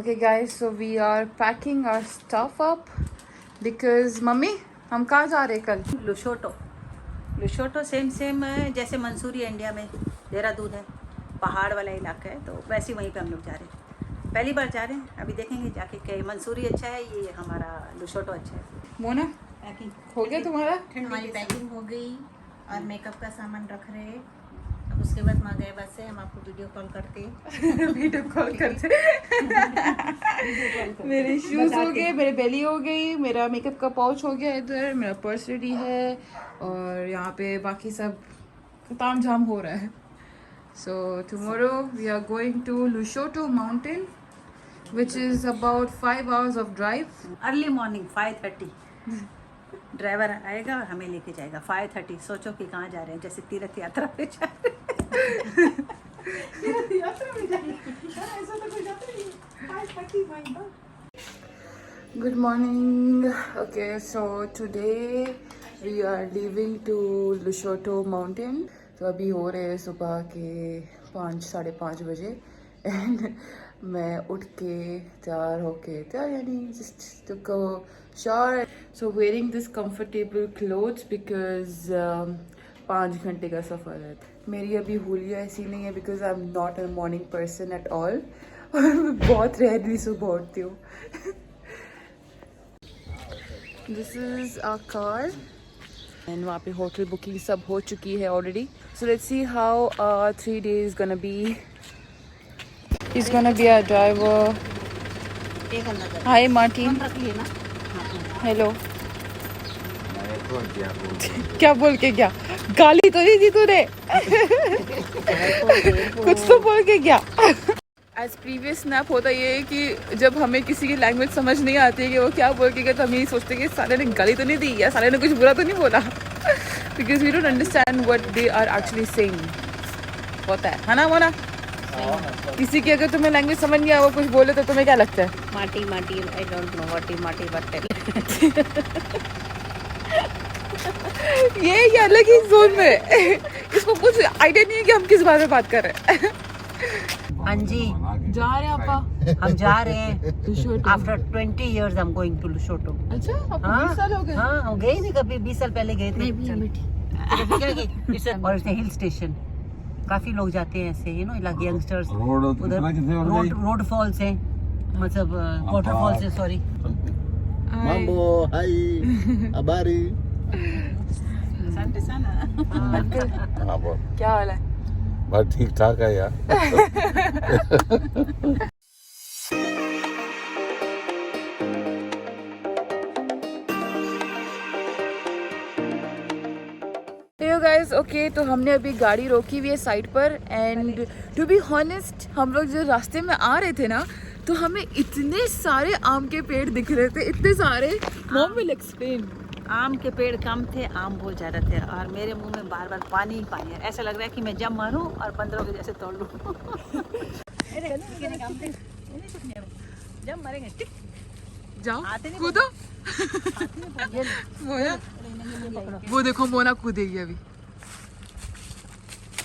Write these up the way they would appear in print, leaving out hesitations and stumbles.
Okay guys, so we are packing our stuff up because mummy हम कहाँ जा रहे हैं कल? लुशोटो सेम जैसे मंसूरी इंडिया में देहरादून है, पहाड़ वाला इलाका है, तो वैसे वहीं पे हम लोग जा रहे हैं। पहली बार जा रहे हैं, अभी देखेंगे जाके कि मंसूरी अच्छा है, ये हमारा लुशोटो अच्छा है। मोना पैकिंग हो गया तुम्हारा? हमारी पैकिंग हो गई और मेकअप का सामान रख रहे हैं। अब उसके बाद वहाँ गए बस से हम आपको वीडियो कॉल करते वीडियो कॉल करते मेरे शूज हो गए, मेरे बेली हो गई, मेरा मेकअप का पाउच हो गया, इधर मेरा पर्स रेडी है और यहाँ पे बाकी सब ताम झाम हो रहा है। So tomorrow we are going to Lushoto mountain which is about 5 hours of drive. Early morning 5:30 driver आएगा और हमें लेके जाएगा 5:30। सोचो कि कहाँ जा रहे हैं, जैसे तीर्थ यात्रा पे जा रहे हैं। तीर्थ यात्रा में जाएंगे, ऐसा तो कोई जाता नहीं। 5:30 my God. Good morning. Okay, so today we are leaving to Lushoto mountain. तो अभी हो रहे हैं सुबह के 5-5:30 बजे एंड मैं उठ के तैयार होके यानी just took a shower. So wearing this comfortable clothes because 5 घंटे का सफ़र है। मेरी अभी हुलिया ऐसी नहीं है because I'm not a morning person at all और मैं बहुत रेयरली सुबह उठती हूँ। This is our car and वहाँ पे होटल बुकिंग सब हो चुकी है already. So let's see how 3 days gonna be. He's gonna be our driver. Hi Martin. Hello. क्या बोल के क्या? गाली तो नहीं दी तूने? कुछ तो बोल के क्या? एज प्रीवियस स्नैप होता ये है कि जब हमें किसी की लैंग्वेज समझ नहीं आती है कि वो क्या बोल के गया तो हम यही सोचते हैं कि साले ने गाली तो नहीं दी या साले ने कुछ बुरा तो नहीं बोला, because we don't understand what they are actually saying. होता है ना मोना? किसी की अगर तुम्हें लैंग्वेज समझ नहीं आया वो कुछ बोले तो तुम्हें क्या लगता है? माटी माटी I don't know what is माटी बट ये अलग ही जोन में इसको कुछ आइडिया नहीं है कि हम किस बारे में बात कर रहे हैं। हाँ जी, जा रहे हैं आपा? हम जा रहे हैं। After 20 years I'm going to लुशोटो। अच्छा, आपको 20 साल हो गए? हाँ, हम गए नहीं कभी, 20 साल पहले गए थे। और हिल स्टेशन काफी लोग जाते हैं ऐसे, यू नो, लाइक यंगस्टर्स। उधर रोड फॉल्स हैं, मतलब वाटरफॉल्स है, sorry. Mambo, hi, habari. Asante sana. हाँ बोल। क्या हाल है? बस ठीक ठाक है यार। गाइस ओके, तो हमने अभी गाड़ी रोकी हुई है साइड पर एंड टू बी हॉनेस्ट हम लोग जो रास्ते में आ रहे थे ना तो हमें इतने सारे आम के पेड़ दिख रहे थे, इतने सारे। Mom will explain. आम के पेड़ कम थे, आम बहुत ज़्यादा थे और मेरे मुंह में बार बार पानी ही पानी है। ऐसा लग रहा है कि मैं जब मारूं और 15 के जैसे तोड़ लूं। जब मरेंगे टिक जाओ आते नहीं कूदो। मोना, वो देखो मोना कूदेगी अभी।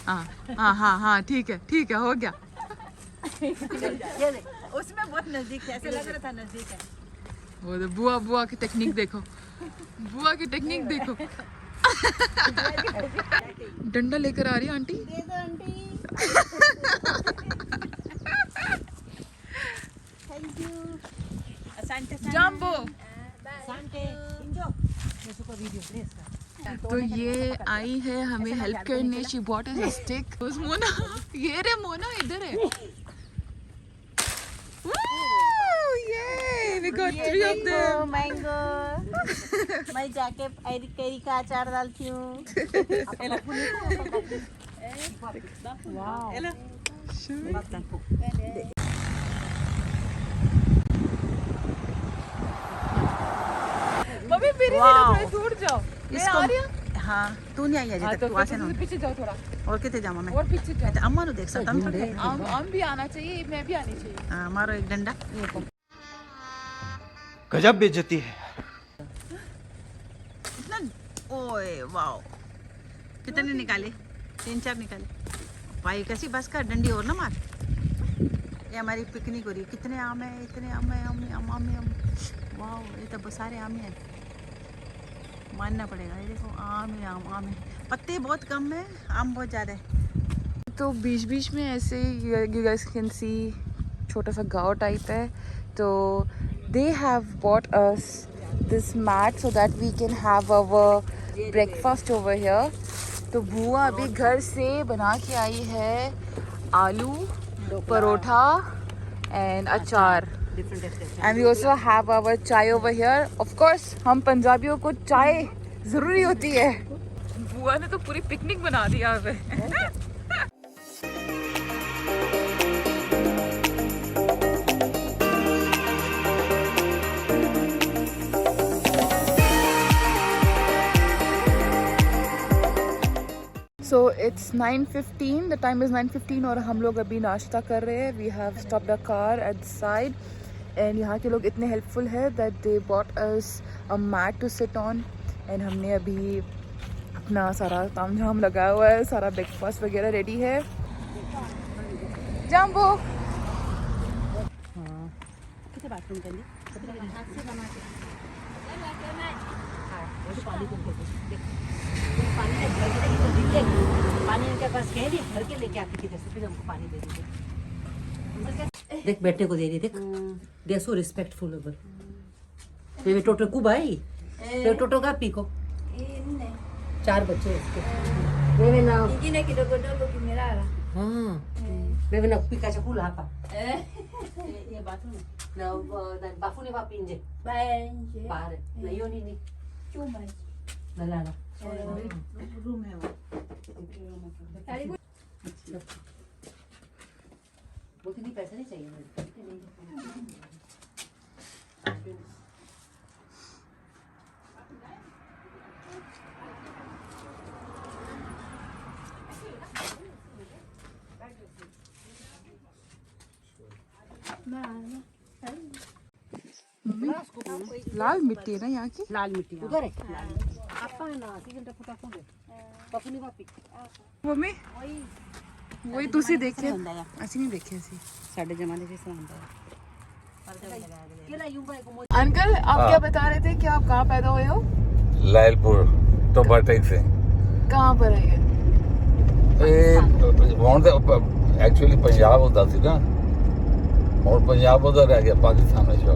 हाँ ठीक है हो गया। उसमें बहुत नजदीक है, ऐसे लग रहा था नजदीक है। वो तो बुआ की टेक्निक देखो, बुआ की टेक्निक देखो। डंडा लेकर आ रही है आंटी। दे दो आंटी। Thank you. असंटे जंबो। असंटे इंजो इसको वीडियो प्लीज कर। तो ये आई है हमें हेल्प करने। She bought us a stick. उस मोना, ये रे मोना इधर है। We got 3 of them. Mango. मैं जाके कैरी का अचार डालती हूँ। वाओ। मम्मी मेरी थोड़ा दूर जाओ। इसको आ रही है? हाँ, तू नहीं आई है जब तक, तू आसे ना। पीछे जाओ थोड़ा और कितने जाऊँ मैं? और पीछे जाओ। अच्छा, अम्मा नु देख सकता हूँ। हम भी आना चाहिए, मैं भी आनी चाहिए। हाँ, मारो एक डंडा। गजब बेइज्जती है। इतना, ओए वाओ, कितने निकाले? 3-4 निकाले। भाई कैसी बस का डंडी और ना मार। ये हमारी पिकनिक हो रही है। कितने आम है, इतने आम है, आम आम आम आम। वाह, ये तो सारे आम ही हैं, मानना पड़ेगा। ये देखो आम ही आम, आम है, पत्ते बहुत कम है, आम बहुत ज़्यादा है। तो बीच बीच में ऐसे यू गाइस कैन सी छोटा सा गांव टाइप है। तो they have bought us this mat so that we can have our breakfast over here. तो बुआ अभी घर से बना के आई है aloo paratha and achar. And we also have our chai over here. Of course हम पंजाबियों को चाय ज़रूरी होती है। बुआ ने तो पूरी पिकनिक बना दी यहाँ पे। So it's 9:15. The time is 9:15 और हम लोग अभी नाश्ता कर रहे हैं. We have stopped the car at the side and यहाँ के लोग इतने helpful है that they bought us a mat to sit on and हमने अभी अपना सारा तामझाम लगाया हुआ है, सारा ब्रेकफास्ट वगैरह रेडी है. जंबो कितने बाथरूम के लिए पानी उनके पास कह दी, भर के लेके आती थी, फिर हमको पानी दे दीजिए। देख बैठने को दे रही, देख दे सो रिस्पेक्टफुल ओवर मेरे टोटो को भाई तो टोटो का पीको 4 बच्चे इसके वे ना ingine kidogo dogo kimelala. हां वे ना pika chakula hapa ये bathroom na bafuni wapi nje Nje. pale na hiyo nini Chumba. nalala Room है वो. Karibu. बोलती नहीं पैसे नहीं चाहिए मुझे लाल मिट्टी है ना यहाँ की. लाल मिट्टी उधर है आपका है ना सीजन का फटा फोड़े पपनी वापी मम्मी वही तुसी देखे ਅਸੀਂ नहीं देखे सी. साडे जमाने जैसा ਹੁੰਦਾ है अंकल आप क्या बता रहे थे कि आप कहाँ पैदा हुए हो? लायलपुर तो बटे से कहाँ पर है ये? एक्चुअली पंजाब होता सी ना और पंजाब उधर रह गया पाकिस्तान में जो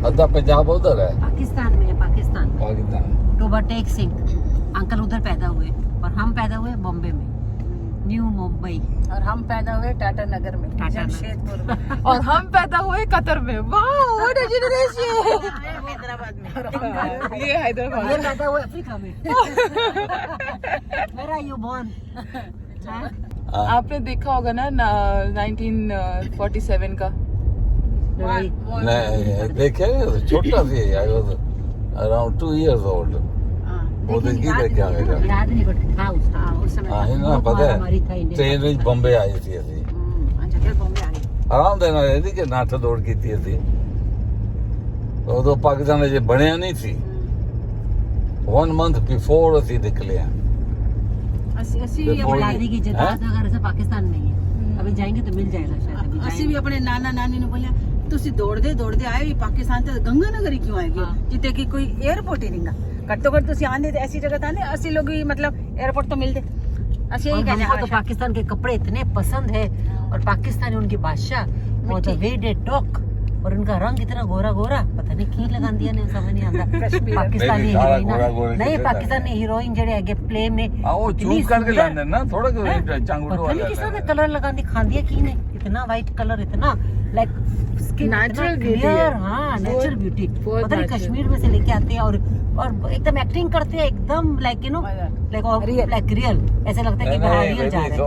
अद्धा पंजाब उधर है पाकिस्तान में है पाकिस्तान टोबा टेक सिंह अंकल उधर पैदा हुए और हम पैदा हुए बॉम्बे में न्यू मुंबई और हम पैदा हुए टाटा नगर में, जमशेदपुर में. और हम पैदा हुए कतर में. वाह व्हाट अ जनरेशन. हैदराबाद में. ये हैदराबाद. ये पैदा हुए अफ्रीका में मेरा यू बॉर्न आपने देखा होगा ना 1947 का. नहीं देखे छोटा सी I was around 2 years old वो दिन की देख क्या है याद नहीं बट था उस समय हाँ ना पता है ट्रेन में बॉम्बे आई थी ਅਸੀਂ अच्छा फिर बॉम्बे आ गए ਆਰਾਮ ਦੇ ਨਾਲ ਇਹਦੀ ਕਿ ਨੱਠ ਦੌੜ ਕੀਤੀ ਅਸੀਂ ਉਦੋਂ ਪਾਕਿਸਤਾਨ ਜੇ ਬਣਿਆ ਨਹੀਂ ਸੀ 1 month before ਅਸੀਂ ਨਿਕਲੇ ਆ ਅਸੀਂ अपनी दादी की जदाद वगैरह से पाकिस्तान में ही है अभी जाएंगे तो मिल जाएगा शायद अभी ਅਸੀਂ ਵੀ ਆਪਣੇ ਨਾਨਾ ਨਾਨੀ ਨੂੰ ਬੋਲਿਆ ਤੁਸੀਂ ਦੌੜਦੇ ਆਏ ਪਾਕਿਸਤਾਨ ਤੇ ਗੰਗਾ ਨਗਰ ਹੀ ਕਿਉਂ ਆਏਗੇ ਜਿੱਤੇ ਕਿ ਕੋਈ 에어ਪੋਰਟ ਹੀ ਨਹੀਂਗਾ ਘੱਟੋ ਘੱਟ ਤੁਸੀਂ ਆਂਦੇ ਤੇ ऐसी जगह ताने ਅਸੀਂ लोग भी मतलब एयरपोर्ट तो मिलते ਅਸੀਂ यही कहते हमको तो हैं पाकिस्तान के कपड़े इतने पसंद है और पाकिस्तानी उनकी भाषा और द वे दे टॉक और उनका रंग इतना गोरा गोरा पता नहीं क्यों लगा दिया ने समझ नहीं आता पाकिस्तानी हीरोइन नहीं पाकिस्तानी हीरोइन जेडे आगे प्ले में ਉਹ ਚੂਜ਼ ਕਰਕੇ ਲੈਂਦੇ ਨਾ ਥੋੜਾ ਜਿਹਾ ਚਾਂਗੜੂ पता नहीं किसने कलर लगा दी खा दिया की ने इतना वाइट कलर इतना like skin Natural beauty clear. है. हाँ नेचुरल ब्यूटी बहुत पता नहीं natural. कश्मीर में से लेके आते हैं और एकदम एक्टिंग करते हैं एकदम like you know like real ऐसा लगता है कि बाहर रियल जा रहे हैं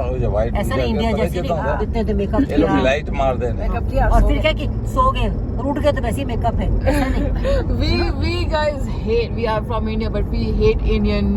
ऐसा नहीं इंडिया जैसे नहीं इतने तो मेकअप ਇਹ ਲੋਕ किया ਲਾਈਟ ਮਾਰਦੇ ਨੇ मेकअप किया और फिर क्या कि सो गए और उठ गए तो वैसे ही मेकअप है ऐसा नहीं we guys hate, we are from India but we hate Indian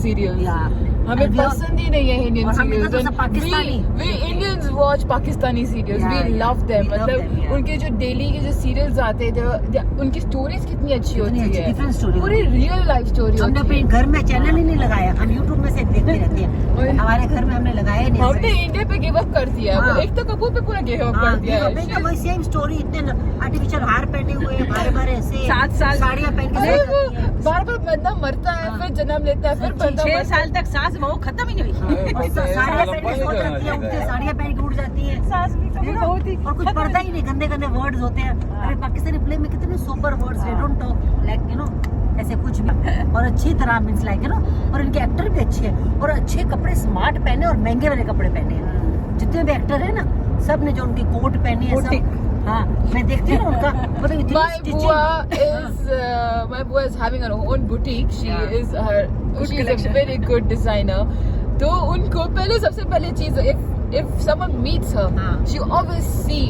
serials. Yeah. हमें And we all- पसंद ही नहीं है इंडियन और हम इधर तो सीरियल्स सब Pakistani we Indians watch Pakistani serials Yeah, we yeah. Love them We love मतलब them, yeah. उनके जो डेली के जो सीरियल्स आते हैं उनकी स्टोरीज कितनी अच्छी होती है डिफरेंट स्टोरी पूरी रियल लाइफ स्टोरी हमने होती अपने है घर में चैनल ही नहीं लगाया, हम यूट्यूब में से देखते रहते हैं। हमारे घर में हमने लगाया नहीं। हमने इंडिया पे गिव अप कर दिया हाँ। एक तो कपूर पे पूरा गिव अप हाँ, कर दिया है देखो, वही सेम स्टोरी, इतने आर्टिफिशियल हार पहने हुए, बारे ऐसे 7 साल साड़ियाँ पहन के बार बार बंदा मरता है हाँ। फिर जन्म लेता है फिर बंदा 6 मरता साल तक सास बहू खत्म ही नहीं हुई। और साड़ियाँ पहन के सो जाती है, उनकी साड़ियाँ पहन के उठ जाती है। सास भी कभी बहुत ही और कुछ पढ़ता ही नहीं, गंदे गंदे वर्ड्स होते हैं। अरे पाकिस्तानी फिल्म में कितने super words, they don't talk like you know ऐसे कुछ भी, और अच्छी तरह मींस लाइक यू नो, और इनके एक्टर भी अच्छे हैं और अच्छे कपड़े स्मार्ट पहने और महंगे वाले कपड़े पहने हैं। जितने भी एक्टर है ना, सब ने जो उनकी कोट पहनी है सब। हाँ, मैं देखती हूँ उनका मतलब इतनी My stitching। bua is having her own boutique. She Yeah. is her. She is a very good designer. तो उनको पहले सबसे पहले चीज if someone meets her, हाँ. she always see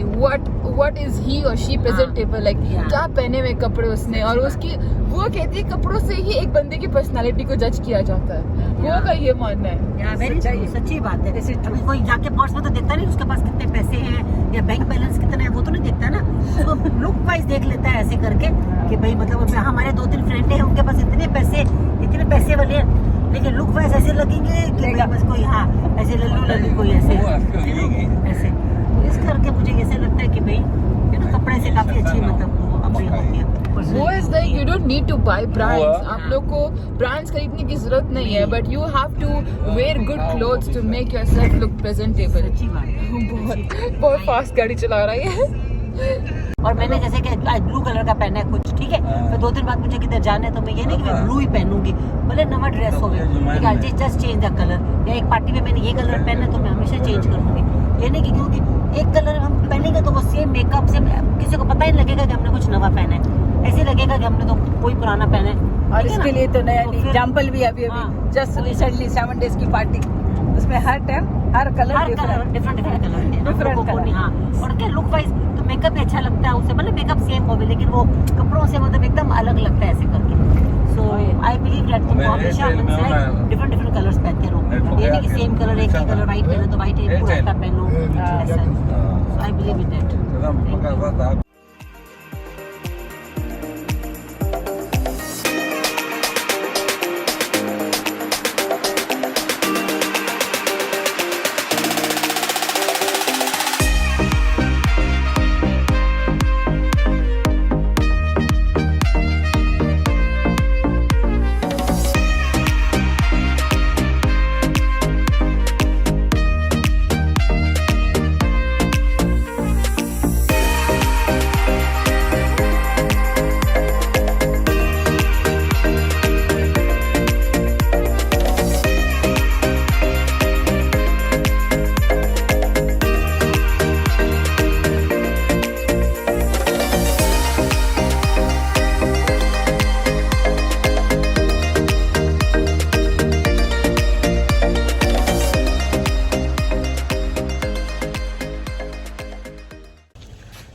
what is he or she presentable like Yeah. क्या पहने हुए कपड़े उसने और उसकी वो कहती है कपड़ों से ही एक बंदे की पर्सनालिटी को जज किया जाता है। वो का ये मानना है। या वेरी सच्ची बात है। अभी कोई जाके पर्स में तो देखता नहीं उसके पास कितने पैसे हैं या बैंक बैलेंस कितना है, वो तो नहीं देखता ना, उसको लुक वाइज देख लेता है ऐसे करके कि भाई मतलब हमारे 2-3 फ्रेंड हैं, उनके पास इतने पैसे वाले हैं, लेकिन लुक वाइज ऐसे लगेंगे कि भाई बस कोई हाँ ऐसे लल्लू कोई ऐसे ऐसे। इस करके मुझे ऐसे लगता है कि भाई ये ना कपड़े से काफी अच्छी मतलब वो अपनी होती है। वो is like you don't need to buy brands. वो- आप लोग को ब्रांड्स खरीदने की जरूरत नहीं है but you have to wear good clothes to make yourself look presentable. अच्छी बात है। बहुत फास्ट गाड़ी चला रही है। और मैंने जैसे कि आज ब्लू कलर का पहना है कुछ, ठीक है, फिर 2 दिन बाद मुझे किधर जाना है तो मैं ये नहीं कि मैं ब्लू ही पहनूंगी, भले नवा ड्रेस हो गया, जस्ट चेंज द कलर। या एक पार्टी में मैंने ये कलर पहना है तो मैं हमेशा चेंज करूंगी। ये नहीं कि क्योंकि एक कलर हम पहनेंगे तो वो सेम मेकअप से किसी को पता ही नहीं लगेगा कि हमने कुछ नवा पहना है, ऐसे लगेगा कि हमने तो कोई पुराना पहना है। और ठीक है इसके ना? लिए तो नया तो फिर- एग्जाम्पल भी अभी हाँ। जस्ट रिसेंटली 7 डेज की पार्टी, उसमें हर टाइम हर कलर हर कलर डिफरेंट कलर है हम Different लोगों को color. नहीं। हाँ, और क्या लुक वाइज तो मेकअप भी अच्छा लगता है उससे, मतलब मेकअप सेम हो लेकिन वो कपड़ों से मतलब एकदम अलग लगता है ऐसे करके। सो आई बिलीव दैट तुम हमेशा डिफरेंट कलर्स पहनते रहो, ये नहीं कि सेम कलर एक ही कलर व्हाइट पहनो तो व्हाइट ही पूरा का पहनो ऐसा। So I believe in that.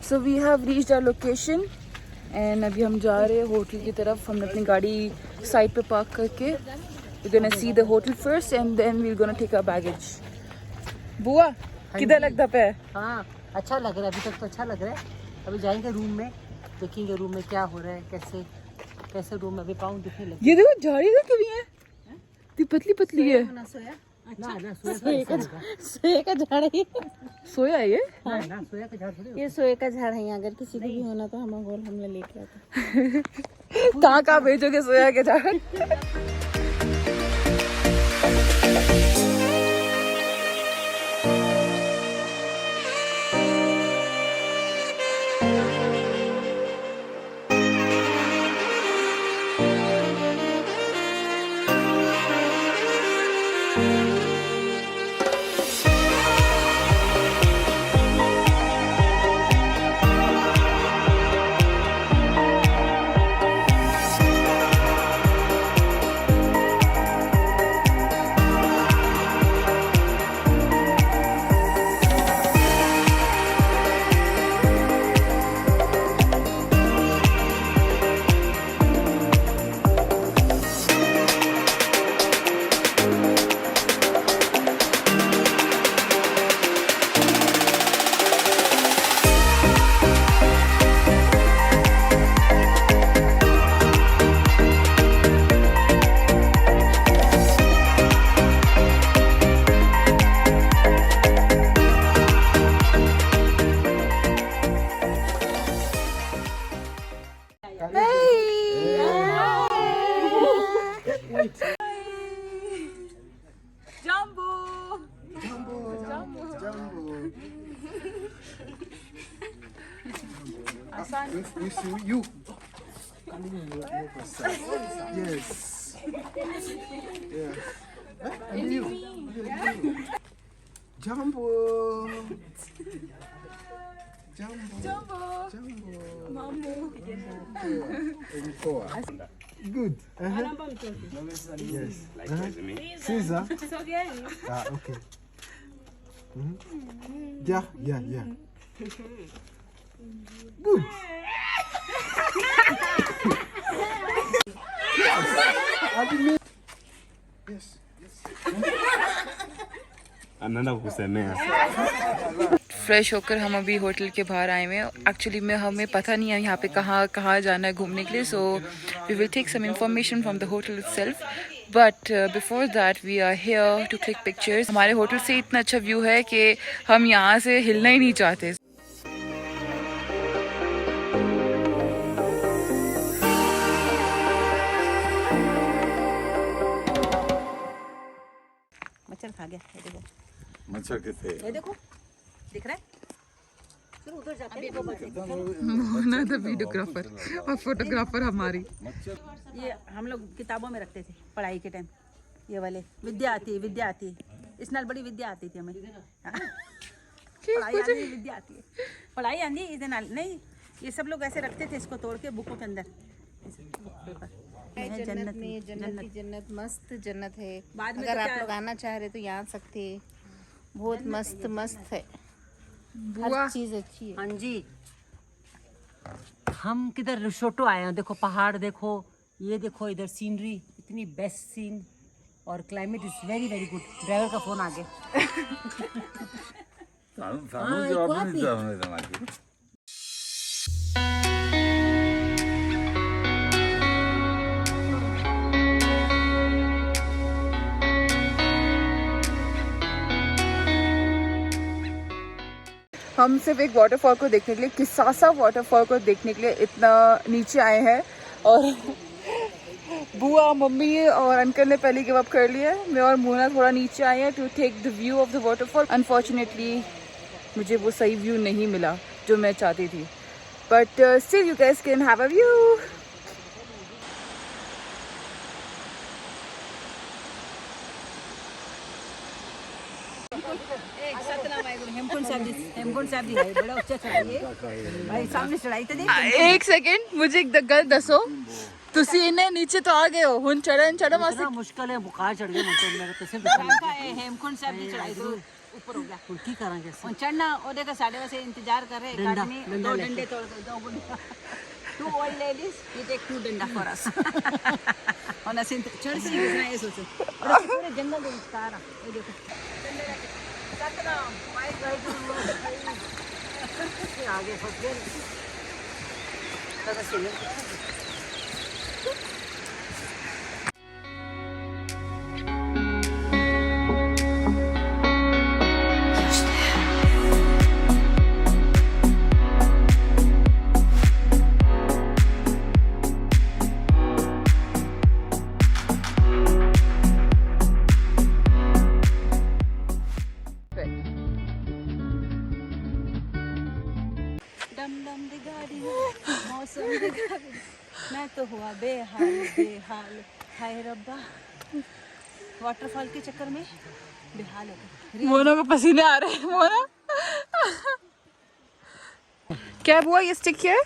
So we have reached our location and अभी हम जा रहे हैं होटल की तरफ। हमने अपनी गाड़ी साइड पे पार्क करके we gonna see the hotel first and then we gonna take our baggage. बुआ किधर लगता पे? हाँ, अच्छा लग रहा है, अभी तक तो अच्छा लग रहा है। अभी जाएंगे रूम में, देखेंगे रूम में क्या हो रहा है, कैसे रूम में अभी पाँव दिखने लगे। ये देखो झाड़ी तो क्यों है, इतनी पतली पतली है। ना सोया सोए का झाड़ है सोया है ये? ना सोया का झाड़ थोड़ी ये सोए का झाड़ है। अगर किसी को भी होना तो हम बोल हमने लेके आता। कहाँ भेजोगे सोया के झाड़? Jumbo. You see you. Yes. Yeah. And you. Jumbo. Jumbo. Mambo. Good. Yes. Caesar. Ah, okay. Yeah. Good. Yes. anaenda kukusemea. Fresh होकर हम अभी होटल के बाहर आए हुए हैं. एक्चुअली में हमें पता नहीं है यहाँ पे कहाँ जाना है घूमने के लिए. So we will take some information from the hotel itself. But before that we are here to click pictures. हमारे होटल से इतना अच्छा व्यू है कि हम यहाँ से हिलना ही नहीं चाहते. मच्छर खा गया, ये देखो, मच्छर कितने ये देखो, दिख रहा है? फिर उधर जाते हैं मोना द वीडियोग्राफर और फोटोग्राफर हमारी. ये हम लोग किताबों में रखते थे पढ़ाई के टाइम. ये वाले विद्या आती है. इस नाल बड़ी विद्या आती थी हमें. पढ़ाई आती है, विद्या आती है. पढ़ाई आती है इस नाल नहीं. ये सब लोग ऐसे रखते थे इसको तोड़ के बुकों के अंदर. पेपर जन्नत मस्त जन्नत है. बाद में अगर तो आप क्या- लोग आना चाह रहे तो यहाँ आ सकते हैं. बहुत मस्त है. बुआ हर चीज अच्छी है. हाँ जी, हम किधर रिसोर्टो आए हैं. देखो पहाड़ देखो, ये देखो इधर सीनरी इतनी बेस्ट सीन और climate is very very good. Driver का फोन आ गया. सानू जवाब नहीं देना कि हम सिर्फ एक वाटरफॉल को देखने के लिए, किसासा वाटरफॉल को देखने के लिए इतना नीचे आए हैं. और बुआ, मम्मी और अंकल ने पहले गिव अप कर लिया है. मैं और मोना थोड़ा नीचे आए हैं to take the view of the waterfall. Unfortunately मुझे वो सही व्यू नहीं मिला जो मैं चाहती थी. But still you guys can have a view. Hemkund Sahib जी है, बड़ा ऊंचा चढ़ाई है भाई. सामने चढ़ाई तो देख. एक सेकंड, मुझे एक गल दसो. ਤੁਸੀਂ ਇਹਨੇ नीचे तो आ गए हो, ਹੁਣ ਚੜਨ ਵਾਸਤੇ इतना मुश्किल है, बुखार चढ़ गया मुझे. मेरा तो सिर्फ का हेमकुंड साहब जी चढ़ाई तो ऊपर हो गया. उल्टी करेंगे. और चढ़ना ओदे का साढ़े वैसे इंतजार कर रहे हैं. एक आदमी डंडा दो लेके. डंडे तोड़ दो गुंडा. 2 old ladies, you take 2 डंडा for us. और ऐसे चढ़ से कितना ये सोचो. और ऐसे पूरे जंगल के विस्तार है. ये देखो. Satnam my God. आगे फंस गए. डम डम दी गाड़ी मौसम दी गाड़ी. मैं तो हुआ बेहाल हाय रब्बा. वाटरफॉल के चक्कर में बेहाल हो गए. मोना को पसीने आ रहे हैं. मोना क्या हुआ? ये स्टिक है.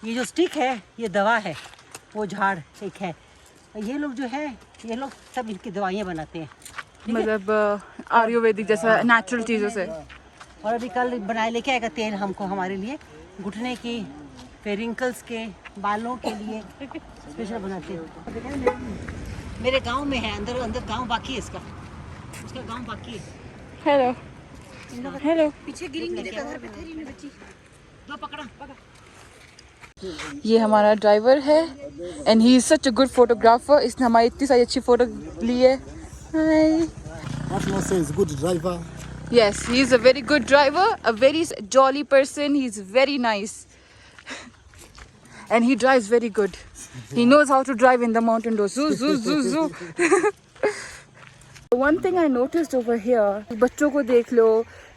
ये जो स्टिक है ये दवा है. वो झाड़ एक है. ये लोग जो है ये लोग सब इनकी दवाइयाँ बनाते हैं. मतलब आयुर्वेदिक जैसा नेचुरल चीजों से. और अभी कल बनाए लेके आएगा तेल हमको, हमारे लिए घुटने की, फिर रिंकल्स के, बालों के लिए स्पेशल बनाते हैं. मेरे गांव में है, अंदर अंदर गांव बाकी है इसका. उसका गांव बाकी है. हेलो. पीछे गिरेंगे क्या? घर पे थेरी में बच्ची. दो पकड़ा. ये हमारा ड्राइवर है and he is such a good photographer. इसने हमारी इतनी सारी अच्छी फोटो ली है. हाय. What can I say? He's a good driver. Yes, he is a very good driver, a very jolly person. He's very nice. and he drives very good. He knows how to drive in the mountain road. Zoo, zoo, zoo, zoo. One thing I noticed over here, बच्चों को देख लो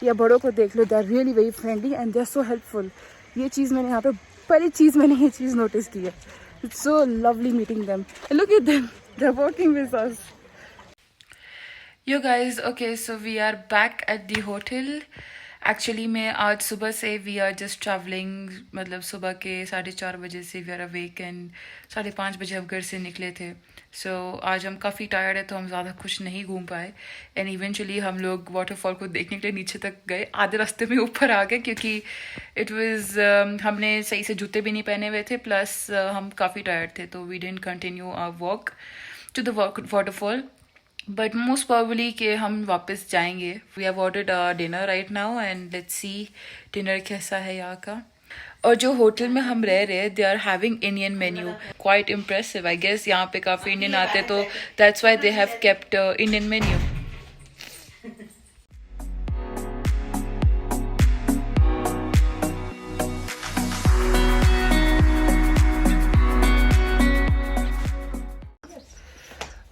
या बड़ों को देख लो, they are really very friendly and they are so helpful. ये चीज़ मैंने यहाँ पे पहली चीज़ मैंने ये चीज़ नोटिस की है. It's so lovely meeting them. And look at them. They're working with us. Yo guys, okay, so we are back at the hotel. Actually मैं आज सुबह से we are just traveling, मतलब सुबह के 4:30 बजे से we are awake and 5:30 बजे हम घर से निकले थे. So आज हम काफ़ी टायर्ड है तो हम ज़्यादा कुछ नहीं घूम पाए. And eventually हम लोग वाटरफॉल को देखने के लिए नीचे तक गए. आधे रास्ते में ऊपर आ गए क्योंकि it was हमने सही से जूते भी नहीं पहने हुए थे, प्लस हम काफ़ी टायर्ड थे, तो we didn't continue our walk to the waterfall. But most probably कि हम वापस जाएंगे. We have ordered dinner right now and let's see dinner कैसा है यहाँ का. और जो होटल में हम रह रहे हैं, they are having Indian menu. Quite impressive. I guess यहाँ पे काफ़ी इंडियन आते हैं, तो that's why they have kept Indian menu.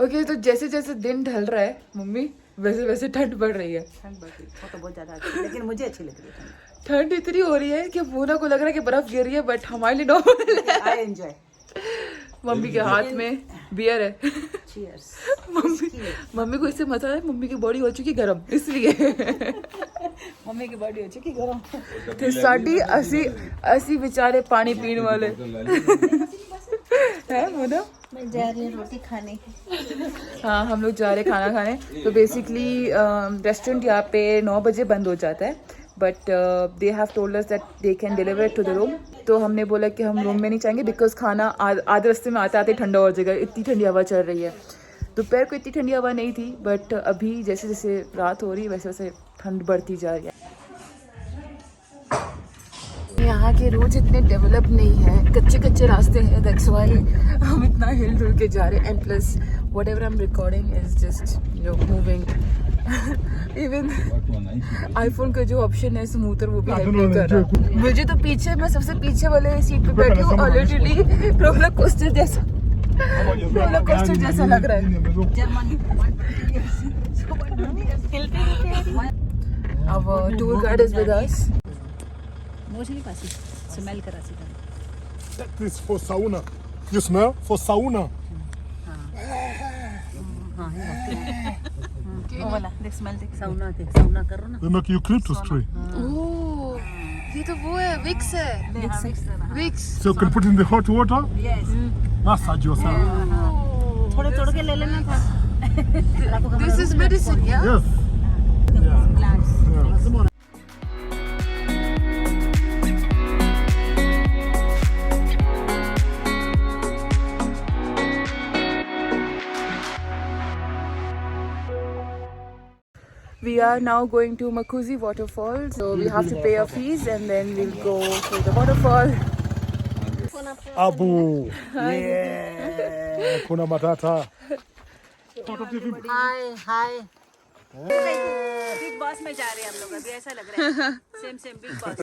Okay तो जैसे जैसे दिन ढल रहा है मम्मी, वैसे वैसे ठंड बढ़ रही है. ठंड बढ़ रही है, वो तो बहुत ज़्यादा अच्छी है, लेकिन मुझे अच्छी लग रही है ठंड. ठंड इतनी हो रही है कि पूना को लग रहा है कि बर्फ गिर रही है, बट हमारे लिए नॉर्मल है. I enjoy. मम्मी के हाथ में बियर है. चीयर्स. मम्मी को इससे मजा है, मम्मी की बॉडी हो चुकी गर्म, इसलिए मम्मी की बॉडी हो चुकी गरम. तो साड़ी असी बेचारे पानी पीने वाले है मोना. मैं जा रही हूँ रोटी खाने. हाँ हम लोग जा रहे खाना खाने. तो बेसिकली रेस्टोरेंट यहाँ पे 9 बजे बंद हो जाता है, but they have told us that they can deliver to the room. तो हमने बोला कि हम रूम में नहीं जाएंगे बिकॉज खाना आधे रास्ते में आते आते ठंडा हो जाएगा. इतनी ठंडी हवा चल रही है. दोपहर को इतनी ठंडी हवा नहीं थी, बट अभी जैसे जैसे रात हो रही है वैसे वैसे ठंड बढ़ती जा रही है. यहाँ के रोड इतने डेवलप नहीं है, कच्चे कच्चे रास्ते हैं, दैट्स व्हाई हम इतना हिल डुल के जा रहे हैं. And plus what ever I am recording is just moving. Even iPhone का जो ऑप्शन है स्मूथर, वो भी हेल्प नहीं कर रहा. मुझे तो पीछे, मैं सबसे पीछे वाले सीट पे बैठी हूँ और लिटरली रोलर कोस्टर जैसा लग रहा है. अब tour guide is with us. Mostly Pasi smell करा सी. That is for sauna. You smell? For sauna. वो वाला देख, स्मेल देख. साउना करो ना. They make you eucalyptus tree. ओह ये तो वो है, विक्स है. Vicks. So you can put in the hot water, yes. massage yourself. थोड़े तोड़ के ले लेना था. This is medicine, yeah? Yes. Yeah. We are now going to Makuzi waterfall, so we have to pay a fees and then we'll go to the waterfall. Abu. Yeah. Kuna Matata. Hi. Big boss में जा रहे हैं हम लोग अभी, ऐसा लग रहा है. Same big boss.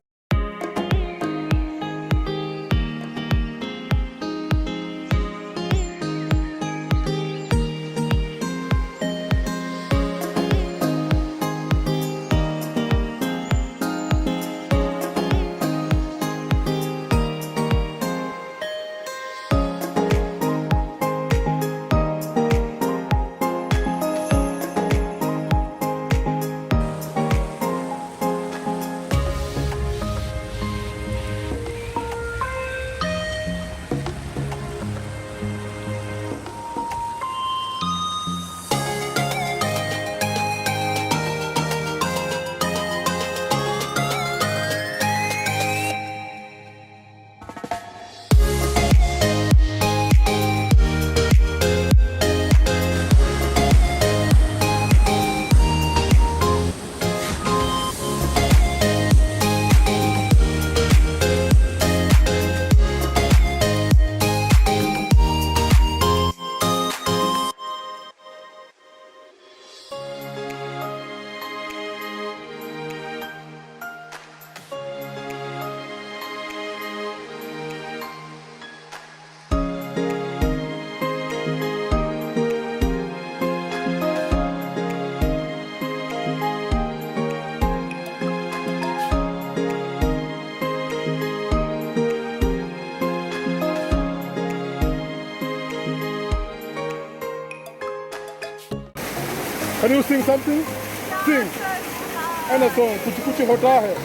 Can you sing something? Sing. And a song. कुछ कुछ होता है.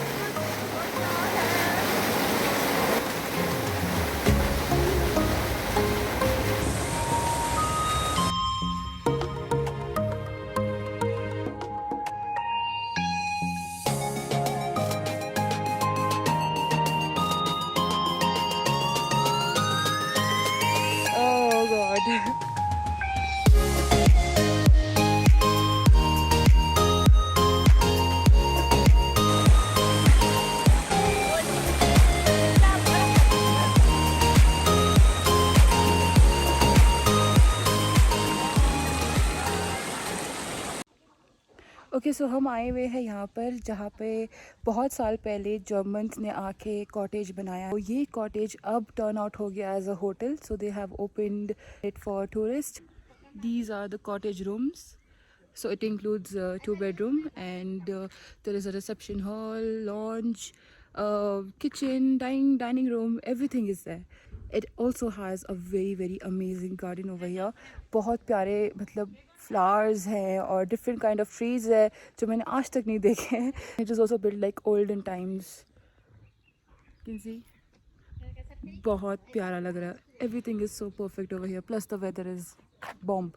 Oh God. ओके सो हम आए हुए हैं यहाँ पर जहाँ पे बहुत साल पहले जर्मन्स ने आके कॉटेज बनाया. तो ये कॉटेज अब टर्न आउट हो गया as a hotel. So they have opened it for tourist. These are the cottage rooms. So it includes 2-bedroom and there is a reception hall, lounge, kitchen, dining room, everything is there. It also has a very amazing garden over here. बहुत प्यारे मतलब flowers हैं और different kind of trees है जो मैंने आज तक नहीं देखे हैं. It is also built like olden times. You can see. बहुत प्यारा लग रहा है. Everything is so perfect over here. Plus the weather is bomb.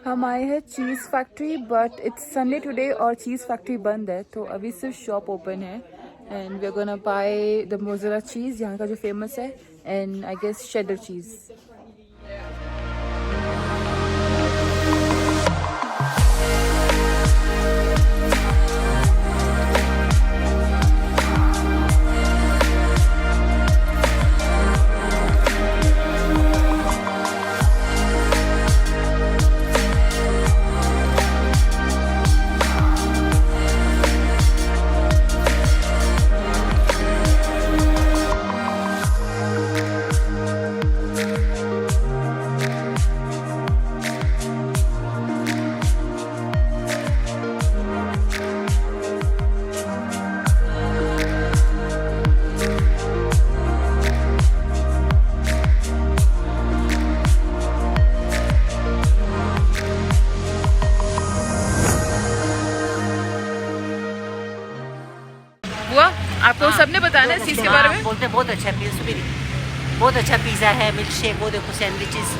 हम आए हैं cheese factory but it's Sunday today और चीज़ फैक्ट्री बंद है तो अभी सिर्फ शॉप ओपन है. And we are gonna buy the mozzarella cheese यहाँ का जो फेमस है and I guess cheddar cheese. आपको सबने बताया ना इस चीज़ के बारे में. बोलते बहुत अच्छा पिज़्ज़ा, बहुत अच्छा पिज़्ज़ा है, मिल्क शेक, वो देखो sandwiches.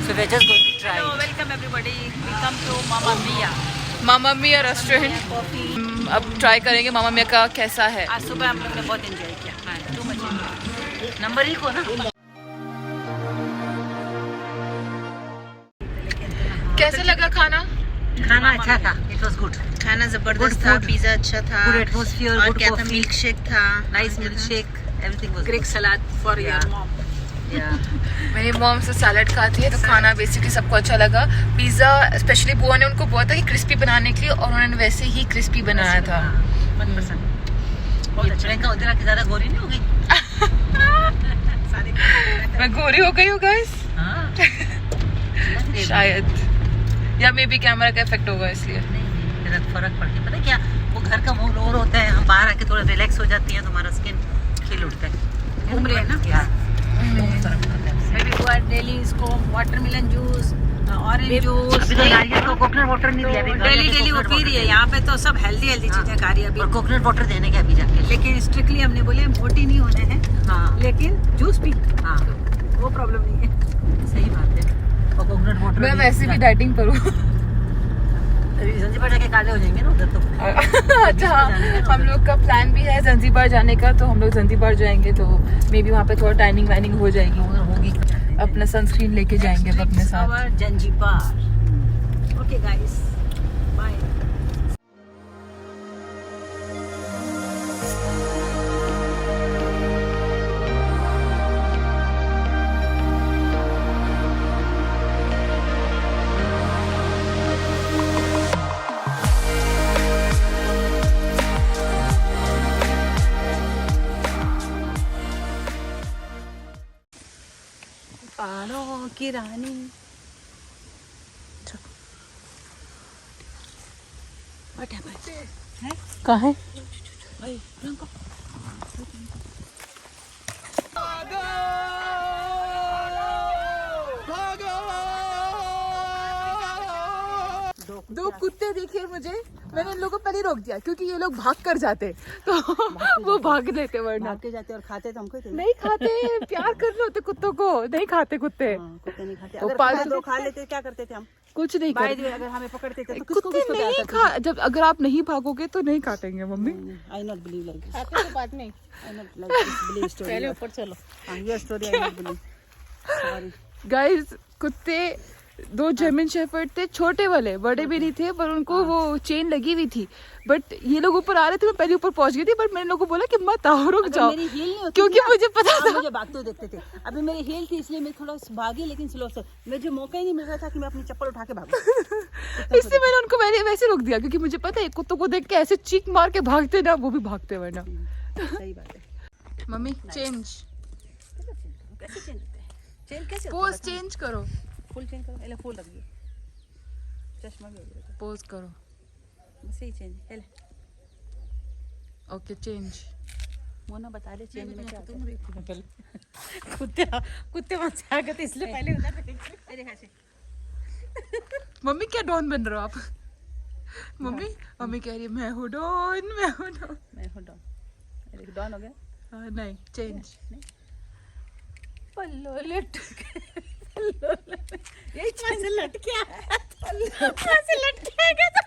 So we are just going to try. Hello welcome everybody, we come to Mamma Mia. Mamma Mia restaurant. अब ट्राई करेंगे मामा मिया का कैसा है. आज सुबह हम लोग ने बहुत एंजॉय किया. हाँ, टू मच. नंबर ही को ना कैसे लगा खाना. खाना अच्छा था. It was good. खाना जबरदस्त था, पिज्जा अच्छा था, गुड एटमॉस्फेयर, और गुड क्या था, कॉफी, मिल्क शेक था, nice milk shake, everything was Greek salad for your mom. मेरी मॉम से सैलड खाती है तो खाना बेसिकली सबको अच्छा लगा. पिज़्ज़ा स्पेशली बुआ ने उनको बोला था कि क्रिस्पी बनाने के लिए और उन्होंने वैसे ही क्रिस्पी बनाया था. बहुत अच्छा. प्रियंका उधर आके ज़्यादा गोरी नहीं हो गई. मैं गोरी हो गई हूँ गाइस. शायद या मे बी कैमरा का इफेक्ट होगा इसलिए. फर्क पड़ गया. पता है क्या, वो घर का माहौल और होता है, हम बाहर आके थोड़ा रिलैक्स हो जाती हैं तो हमारा स्किन खिल उठता है. घूम रहे हैं ना. बहुत फर्क पड़ता है. Maybe बुआ डेली इसको वाटरमेलन जूस, ऑरेंज जूस. अभी तो नारियल को कोकोनट वाटर नहीं दिया. डेली वो पी रही है. यहाँ पे तो सब हेल्दी चीजें खा रही है अभी. और कोकोनट वाटर देने के अभी जाके. लेकिन स्ट्रिक्टली हमने बोले मोटी नहीं होने हैं. हाँ. लेकिन जूस पी. हाँ, वो प्रॉब्लम नहीं है. सही बात है. और कोकोनट वाटर मैं वैसे भी डाइटिंग पर हूँ. ज़ंज़ीबार जाके काले हो जाएंगे ना उधर तो. अच्छा, हम लोग का प्लान भी है ज़ंज़ीबार जाने का तो हम लोग ज़ंज़ीबार जाएंगे तो मे बी वहाँ पे थोड़ा टाइनिंग वाइनिंग हो जाएगी. होगी. अपना सनस्क्रीन लेके जाएंगे अब अपने साथ. ज़ंज़ीबार. Okay guys, bye. की रानी। कहाँ है? दो कुत्ते दिखे मुझे, मैंने इन लोगों को पहले रोक दिया क्योंकि ये लोग भाग कर जाते तो वो भाग लेते, वरना भाग के जाते और खाते तो हमको ही थे। नहीं खाते। प्यार कर लो तो कुत्तों को नहीं खाते कुत्ते। कुत्ते नहीं खाते। वो अगर पालतू- खाए तो खा लेते, क्या करते थे हम? कुछ नहीं बाय द करते वे, अगर हमें पकड़ते थे तो किसको कुत्ते किसको नहीं खा। जब अगर आप नहीं भागोगे तो नहीं काटेंगे mummy. I not believe like this. खाते तो बाद में। I not like this believe story. पहले ऊपर चलो। हां, your story I not believe. Sorry. Guys कुत्ते दो जर्मन शेफर्ड थे, छोटे वाले, बड़े भी नहीं थे, पर उनको वो चेन लगी हुई थी। बट ये लोग ऊपर आ रहे थे, मैं पहले ऊपर पहुंच गई थी, बट मैंने लोगों को बोला कि मत आओ, रुक जाओ, मेरी हील नहीं होती क्योंकि ना, मुझे पता था। मुझे भागते हुए देखते थे। अभी मेरी हील थी इसलिए मैं थोड़ा भागी, लेकिन स्लो से। मुझे मौका ही नहीं मिल रहा था कि मैं अपनी चप्पल उठा के भागूं। इसलिए मैंने उनको मैंने वैसे रोक दिया, क्योंकि मुझे पता है कुत्तों को देख के ऐसे चीख मार के भागते ना, वो भी भागते वरना। सही बात है। मम्मी चेंज कैसे चेंज होते हैं? चेंज कैसे होता पोज है? चेंज करो, फुल चेंज करो। एले फुल रखिए। चश्मा भी हो गया। पोज करो। बस यही चेंज। एले ओके चेंज। मोना बता दे चेंज में क्या होता तुम देखो पहले। कुत्ते वहां से आ गए थे इसलिए पहले उधर देख। है। देखा से मम्मी क्या डॉन बन रहे हो आप? मम्मी मम्मी कह रही है मैं हूँ डॉन, मैं हूँ डॉन। मैं हूं डॉन। ये डॉन हो गया। नहीं चेंज। पल्लो लटके यही चीज लटके ऐसे लटकेगा तो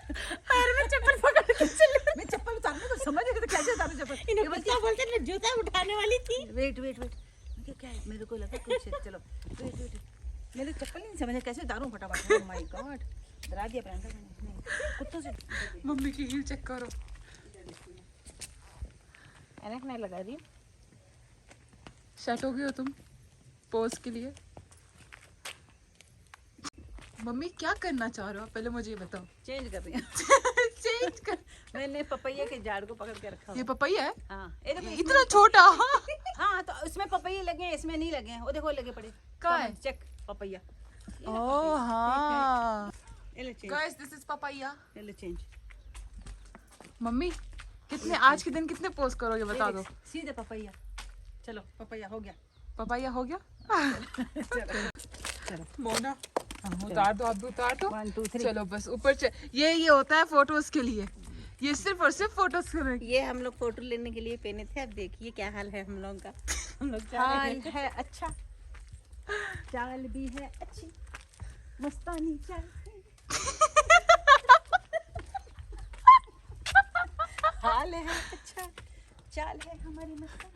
पैर में चप्पल पकड़ के चले। मैं चप्पल उतारने को समझ नहीं, तो कैसे उतारूं चप्पल? इन्हें क्या बोलते हैं, जूता उठाने वाली थी। वेट वेट वेट, मुझे क्या है, मेरे को लगा कुछ है। चलो वेट वेट, मेरे चप्पल नहीं समझ कैसे उतारूं फटाफट। ओह माय गॉड, डरा दिया प्रियंका ने। नहीं, कुत्तों से मम्मी की हील चेक करो। ऐनक नहीं लगा रही। सेट हो गई हो तुम पोज के लिए? मम्मी क्या करना चाह रहे हो पहले मुझे ये बताओ। चेंज कर रही हूं। चेंज कर। मैंने पपैया के झाड़ को पकड़ के रखा ये हुआ। पपैया है? हाँ, ये देखो इतना छोटा? हाँ, तो उसमें पपैये लगे हैं, इसमें नहीं लगे हैं। वो देखो लगे पड़े। कहाँ है? Check papaya. ओह हाँ ये change. Guys this is papaya. ये चेंज। मम्मी कितने आज के दिन कितने पोज करोगे बता दो। सीधे पपैया। चलो पपैया हो गया। पपैया हो गया। चलो मोना उतार दो, आप भी उतार दो। 1 2 3। चलो बस ऊपर ये होता है फोटोज के लिए, ये सिर्फ और सिर्फ फोटोज के लिए। ये हम लोग फोटो लेने के लिए पहने थे। अब देखिए क्या हाल है हम लोगों का। हम लोग जा रहे हाल हैं। है अच्छा, चाल भी है अच्छी, मस्तानी चाल है। हाल है अच्छा, चाल है हमारी मस्तानी।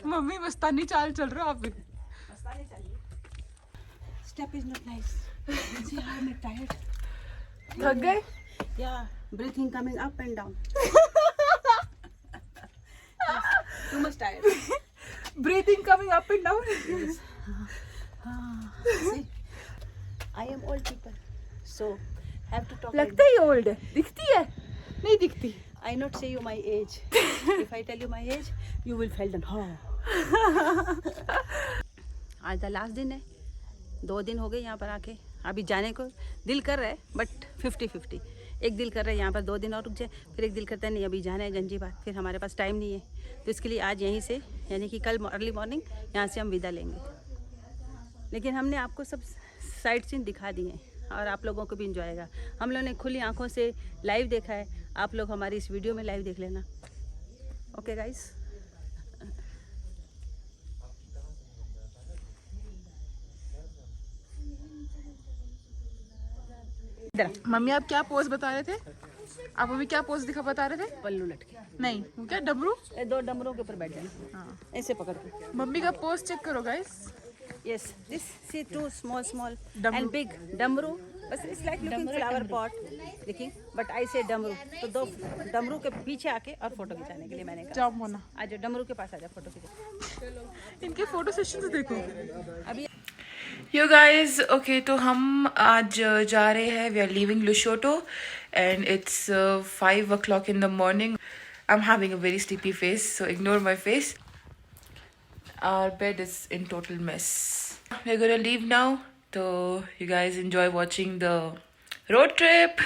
मम्मी मस्तानी चाल चल रहा हो आप भी। मस्तानी चाहिए। Step is not nice. See how I'm tired. थक गए? Yeah, breathing coming up and down. Too much tired. Breathing coming up and down. See, I am old people, so have to talk. लगता ही old है, दिखती है नहीं दिखती। Like, I not say you my age. If I tell you my age, you will feel then. आज the last दिन है। 2 दिन हो गए यहाँ पर आके। अभी जाने को दिल कर रहा है, बट 50-50। एक दिल कर रहा है यहाँ पर 2 दिन और रुक जाए, फिर एक दिल करता है नहीं अभी जाना है जंजीबार, फिर हमारे पास टाइम नहीं है। तो इसके लिए आज यहीं से, यानी कि कल अर्ली मॉर्निंग यहाँ से हम विदा लेंगे। लेकिन हमने आपको सब साइट सीन दिखा दिए हैं और आप लोगों को भी इंजॉय आएगा। हम लोगों ने खुली आंखों से लाइव देखा है, आप लोग हमारी इस वीडियो में लाइव देख लेना। ओके गाइस, मम्मी आप क्या पोज बता रहे थे? आप अभी क्या पोज बता रहे थे? पल्लू लटके। नहीं वो क्या डमरू? 2 डमरों के ऊपर बैठ जाना। हाँ, ऐसे पकड़ के। मम्मी का पोज चेक करो guys. Yes, this see 2 small Damru. and big damru. बस it's like looking flower pot, देखिए। But I say डमरू। तो 2 डमरू के पीछे आके और फोटो खिंचाने के लिए मैंने कहा जाओ मोना, आज डमरू के पास आजा फोटो खिंचा। इनके फोटो सेशन देखो। अभी यो गाइज ओके, तो हम आज जा रहे हैं, we are leaving Lushoto and it's 5 o'clock in the morning. I'm having a very sleepy face, so ignore my face. Our bed is in total mess. We're gonna leave now. So you guys enjoy watching the road trip.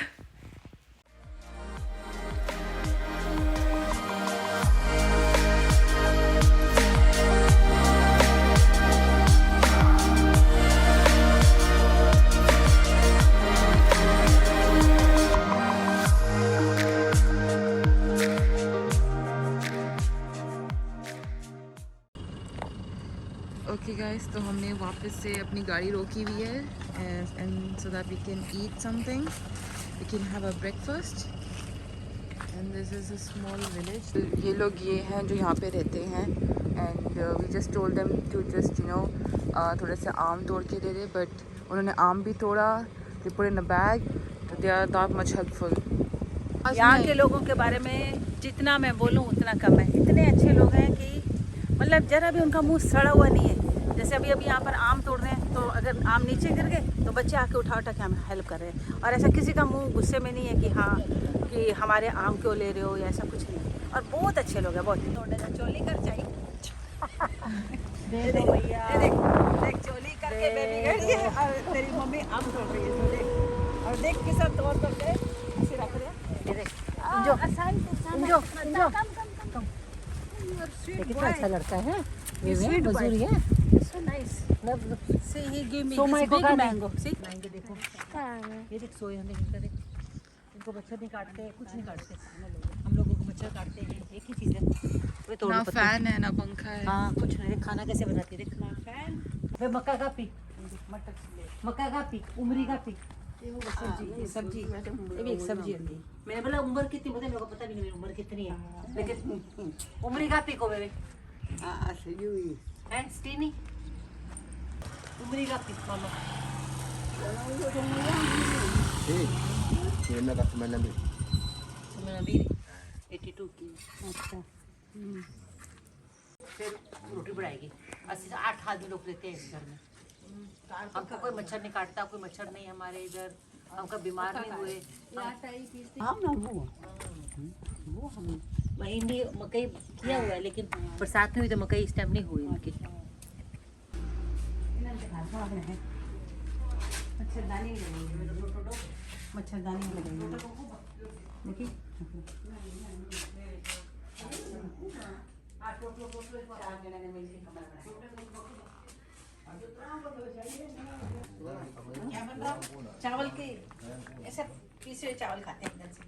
Okay guys, तो हमने वापस से अपनी गाड़ी रोकी हुई है and so that we can eat something, we can have a breakfast and this is a small village. ये लोग ये हैं जो यहाँ पे रहते हैं and we just told them to just you know थोड़ा सा आम तोड़ के दे दे, बट उन्होंने आम भी तोड़ा, they put in a bag, तो they are that much helpful. यहाँ के लोगों के बारे में जितना मैं बोलूँ उतना कम है. इतने अच्छे लोग हैं कि मतलब जरा भी उनका मुंह सड़ा हुआ नहीं है. जैसे अभी यहाँ पर आम तोड़ रहे हैं तो अगर आम नीचे गिर गए तो बच्चे आके उठा के हमें हेल्प कर रहे हैं. और ऐसा किसी का मुंह गुस्से में नहीं है कि हाँ कि हमारे आम क्यों ले रहे हो या ऐसा कुछ नहीं. और बहुत अच्छे लोग हैं, बहुत. चोली कर चाहिए देख चोली करके बेबी गई है और तेरी मम्मी आम तोड़ रही है. देख और देख किस तौर पर के इसे रख रहे हैं. कितना अच्छा लड़का है ये. मजदूरी है. So nice. See, he gave me So this my big God. mango. See? Mango देखो, ये देख सोए हमने देख, इनको मच्छर नहीं काटते, कुछ नहीं काटते. हम लोगों को मच्छर काटते हैं. एक ही चीज़ है, वे तोड़ ना पत्ते. फैन है ना पंखा है. हाँ कुछ नहीं. खाना कैसे बनाती है देख. Fan. वे मक्का का पी, मक्का का पी, उमरी का पी. ये सब्जी ये भी एक सब्जी होती है. मैंने बोला उम्र कितनी, मुझे मेरे को पता नहीं मेरी उम्र कितनी है, लेकिन उमरी का पी को मेरे हैं स्टीनी उमरी का पी मामा. मैंने अभी 82 की. अच्छा. फिर रोटी बनाएगी. 80 से 8 आदमी लोग रहते हैं इस घर में. हमको कोई मच्छर नहीं काटता, कोई मच्छर नहीं हमारे इधर. हम कभी बीमार नहीं हुए. वो हम महीने मकई किया हुआ है, लेकिन बरसात में हुई तो मकई इस टाइम नहीं हुई उनकी. मच्छरदानी लगाएंगे. मच्छरदानी लगाएंगे. देखिए चावल के ऐसे पीसे चावल खाते हैं इधर से.